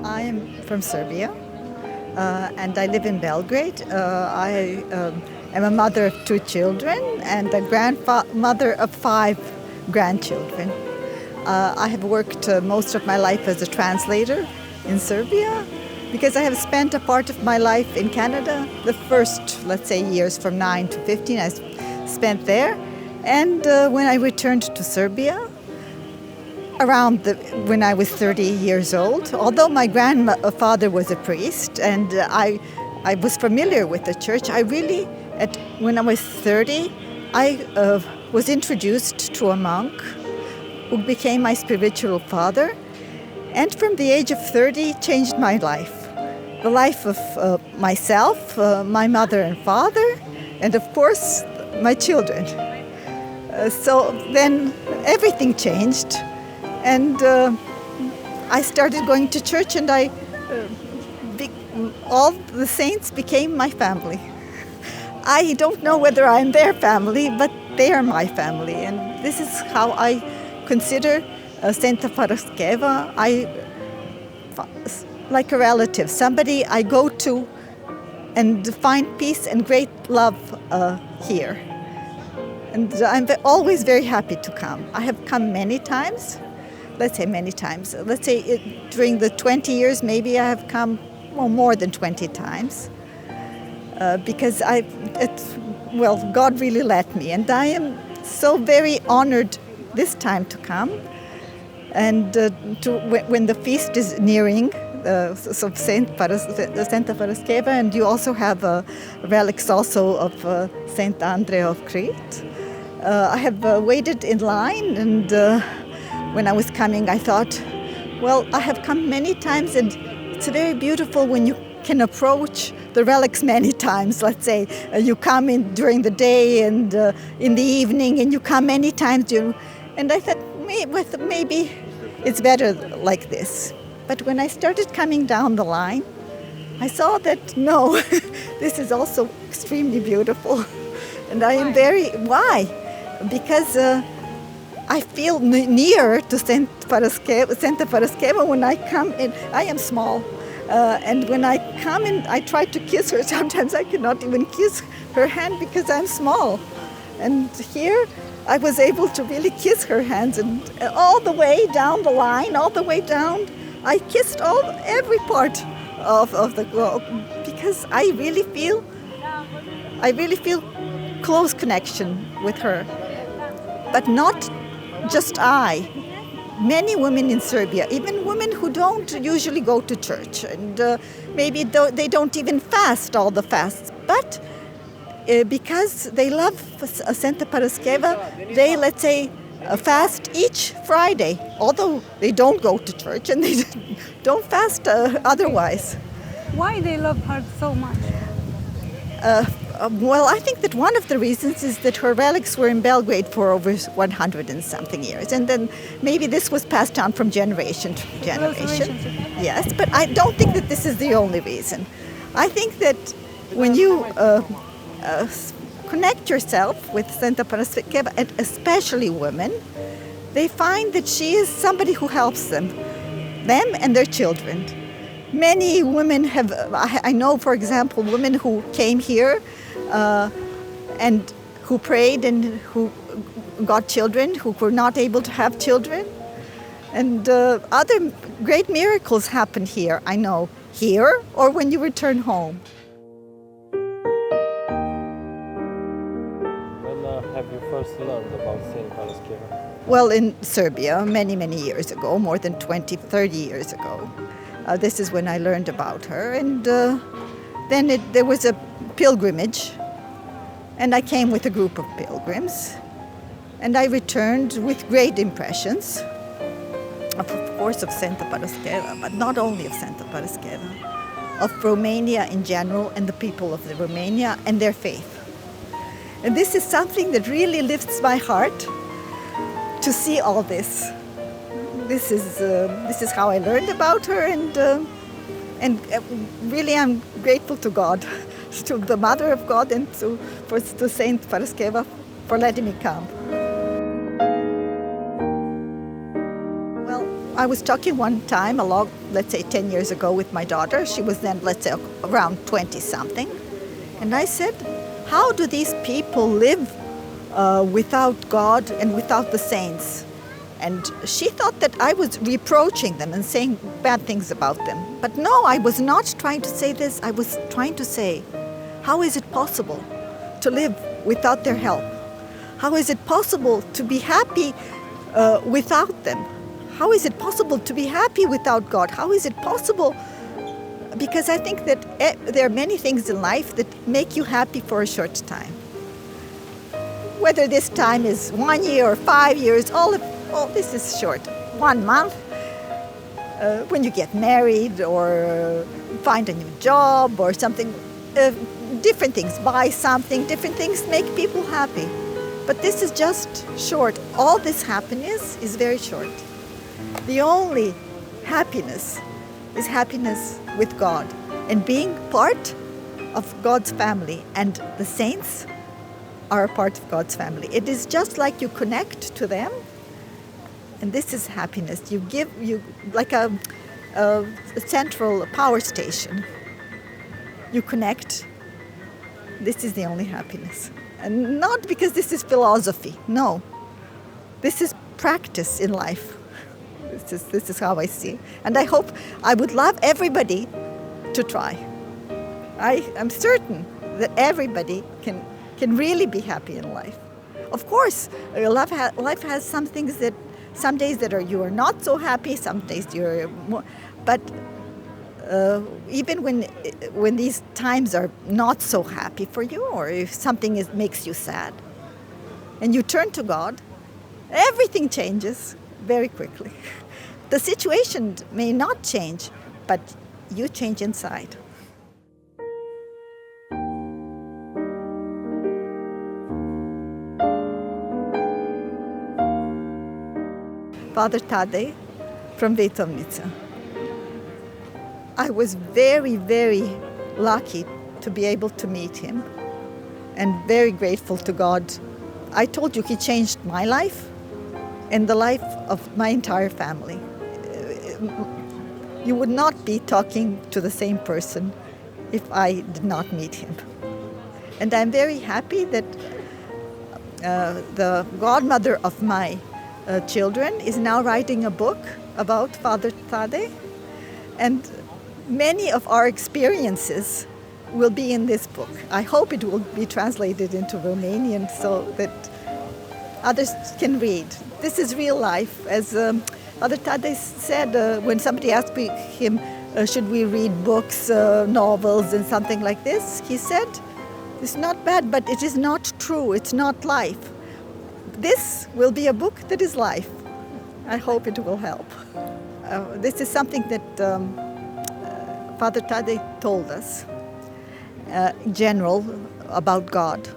I am from Serbia, and I live in Belgrade. I am a mother of 2 children and a grandmother of 5 grandchildren. I have worked most of my life as a translator in Serbia because I have spent a part of my life in Canada. The first, let's say, years from 9 to 15 I spent there. And when I returned to Serbia, when I was 30 years old, although my grandfather was a priest and I was familiar with the church, when I was 30, I was introduced to a monk who became my spiritual father, and from the age of 30 changed my life. The life of myself, my mother and father, and of course my children. So then everything changed, and I started going to church, and all the saints became my family. I don't know whether I'm their family, but they are my family, and this is how I consider Sfânta Parascheva. Like a relative, somebody I go to and find peace and great love here. And I'm always very happy to come. I have come many times. Let's say many times. Let's say during the 20 years, maybe I have come more than 20 times. Because God really let me. And I am so very honored this time to come. And when the feast is nearing, so Sfânta Parascheva, and you also have relics also of Saint Andrei of Crete. I have waited in line, and when I was coming, I thought, well, I have come many times, and it's very beautiful when you can approach the relics many times. Let's say you come in during the day and in the evening, and you come many times. And I thought, maybe it's better like this. But when I started coming down the line, I saw that, no, this is also extremely beautiful. And I am why? Because I feel near to Sfânta Parascheva when I come in. I am small. And when I come in, I try to kiss her. Sometimes I cannot even kiss her hand because I'm small. And here I was able to really kiss her hands. And all the way down the line, all the way down, I kissed every part of the globe because I really feel close connection with her. But not just I. Many women in Serbia, even women who don't usually go to church, and maybe they don't even fast all the fasts, but because they love Sfânta Parascheva, they, let's say, fast each Friday, although they don't go to church and they don't fast otherwise. Why they love her so much? Well, I think that one of the reasons is that her relics were in Belgrade for over 100 and something years. And then maybe this was passed on from generation to generation. Yes, but I don't think that this is the only reason. I think that when you connect yourself with Sfânta Parascheva, and especially women, they find that she is somebody who helps them and their children. Many women I know, for example, women who came here and who prayed and who got children, who were not able to have children. And other great miracles happen here, I know, here or when you return home. When have you first learned about Saint Parascheva? Well, in Serbia, many, many years ago, more than 20, 30 years ago. This is when I learned about her, and then there was a pilgrimage, and I came with a group of pilgrims, and I returned with great impressions, of course, of Sfânta Parascheva, but not only of Sfânta Parascheva, of Romania in general and the people of Romania and their faith. And this is something that really lifts my heart to see all this. This is how I learned about her, and really I'm grateful to God, to the Mother of God, and to Saint Parascheva for letting me come. Well, I was talking one time, let's say 10 years ago, with my daughter. She was then, let's say, around 20-something. And I said, how do these people live without God and without the saints? And she thought that I was reproaching them and saying bad things about them. But no, I was not trying to say this. I was trying to say, how is it possible to live without their help? How is it possible to be happy without them? How is it possible to be happy without God? How is it possible? Because I think that there are many things in life that make you happy for a short time. Whether this time is 1 year or 5 years, all this is short. 1 month, when you get married or find a new job or something, different things, buy something, different things make people happy. But this is just short. All this happiness is very short. The only happiness is happiness with God and being part of God's family, and the saints are a part of God's family. It is just like you connect to them, and this is happiness. You like a central power station. You connect. This is the only happiness. And not because this is philosophy, no. This is practice in life. This is how I see. And I would love everybody to try. I am certain that everybody can really be happy in life. Of course, life has some days that you are not so happy, some days you're more, but even when these times are not so happy for you, or if something makes you sad, and you turn to God, everything changes very quickly. The situation may not change, but you change inside. Father Tadei from Vitovnița. I was very, very lucky to be able to meet him, and very grateful to God. I told you he changed my life and the life of my entire family. You would not be talking to the same person if I did not meet him. And I'm very happy that the godmother of my children is now writing a book about Father Tadei, and many of our experiences will be in this book. I hope it will be translated into Romanian so that others can read. This is real life. As Father Tadei said, when somebody asked him, should we read books, novels, and something like this, he said, it's not bad, but it is not true. It's not life. This will be a book that is life. I hope it will help. This is something that Father Tadei told us, in general, about God.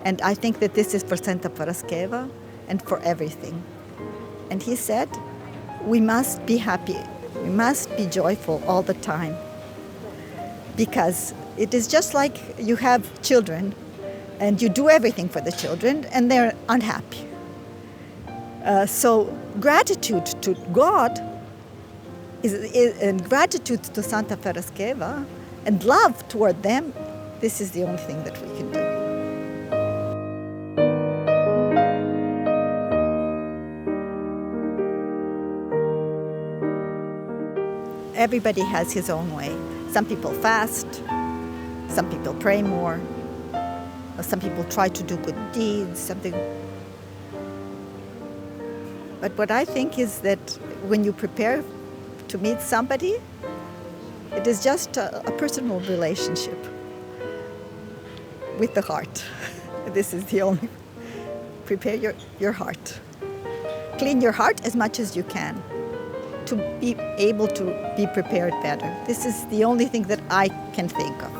And I think that this is for Sfânta Parascheva and for everything. And he said, we must be happy. We must be joyful all the time. Because it is just like you have children and you do everything for the children and they're unhappy. So gratitude to God and gratitude to Sfânta Parascheva and love toward them, this is the only thing that we can do. Everybody has his own way. Some people fast, some people pray more, some people try to do good deeds, But what I think is that when you prepare to meet somebody, it is just a personal relationship with the heart. This is the only. Prepare your heart. Clean your heart as much as you can to be able to be prepared better. This is the only thing that I can think of.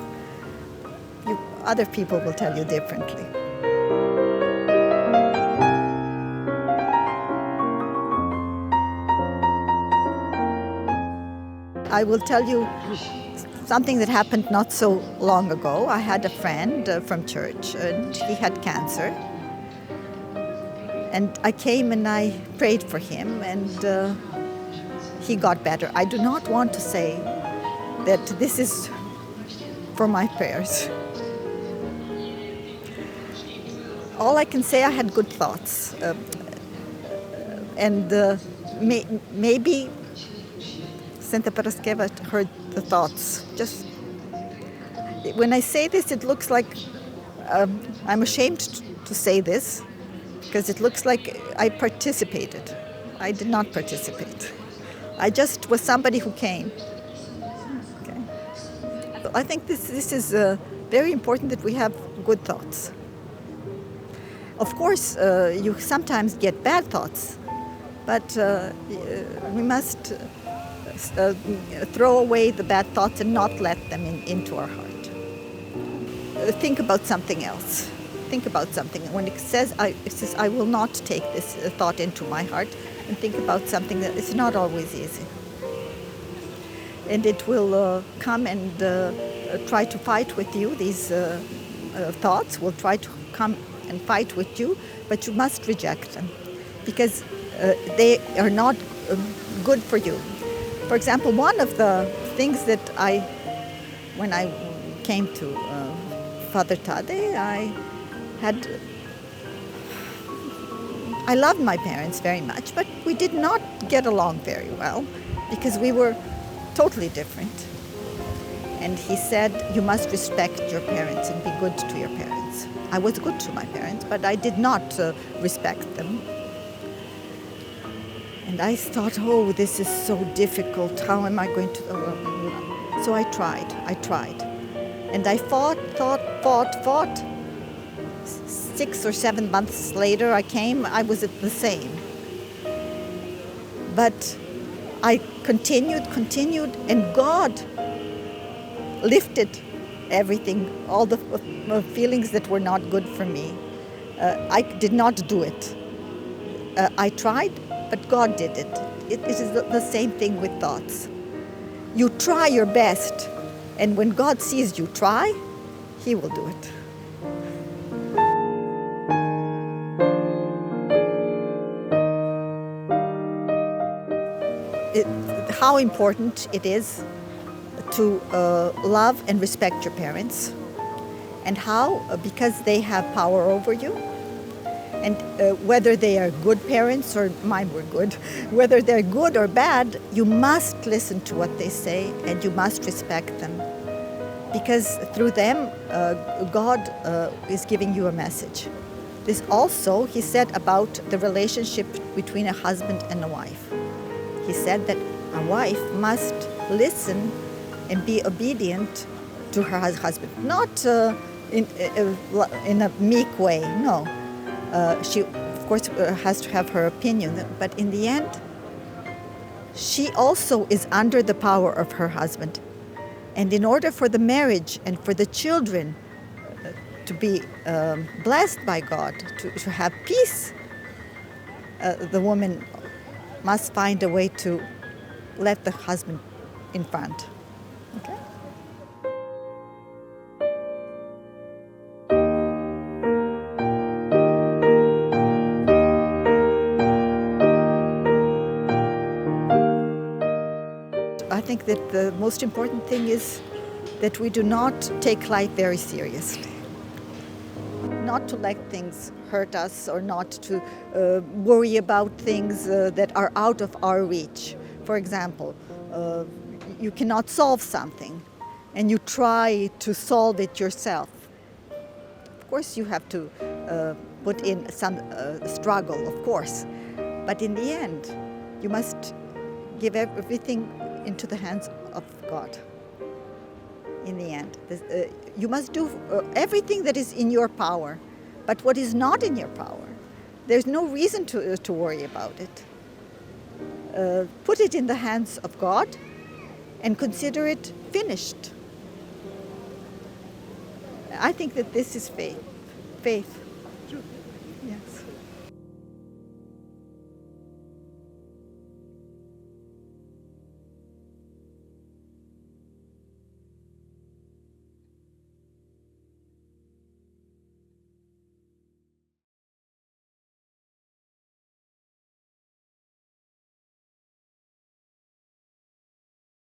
Other people will tell you differently. I will tell you something that happened not so long ago. I had a friend from church, and he had cancer. And I came and I prayed for him, and he got better. I do not want to say that this is for my prayers. All I can say, I had good thoughts. Maybe Sfânta Parascheva heard the thoughts. Just when I say this, it looks like I'm ashamed to say this, because it looks like I participated. I did not participate. I just was somebody who came. Okay. So I think this is very important, that we have good thoughts. Of course, you sometimes get bad thoughts, but we must throw away the bad thoughts and not let them into our heart. Think about something else. Think about something. When it says, I will not take this thought into my heart, and think about something that is not always easy. And it will come and try to fight with you. These thoughts will try to come and fight with you, but you must reject them, because they are not good for you. For example, one of the things that when I came to Father Tadei, I loved my parents very much, but we did not get along very well, because we were totally different. And he said, you must respect your parents and be good to your parents. I was good to my parents, but I did not respect them. And I thought, oh, this is so difficult. How am I going to... So I tried. And I fought. 6 or 7 months later, I came, I was at the same. But I continued, and God lifted everything, all the feelings that were not good for me. I did not do it. I tried, but God did it. It is the same thing with thoughts. You try your best, and when God sees you try, He will do it. How important it is to love and respect your parents, and how, because they have power over you, and whether they are good parents, or mine were good, whether they're good or bad, you must listen to what they say, and you must respect them, because through them God is giving you a message. This also he said about the relationship between a husband and a wife. He said that a wife must listen and be obedient to her husband, not in a meek way, no. She, of course, has to have her opinion, but in the end, she also is under the power of her husband. And in order for the marriage and for the children to be blessed by God, to have peace, the woman must find a way to let the husband in front. Okay? I think that the most important thing is that we do not take life very seriously. Not to let things hurt us, or not to worry about things that are out of our reach. For example, you cannot solve something, and you try to solve it yourself. Of course, you have to put in some struggle, of course, but in the end, you must give everything into the hands of God. In the end, you must do everything that is in your power, but what is not in your power, there's no reason to worry about it. Put it in the hands of God and consider it finished. I think that this is faith.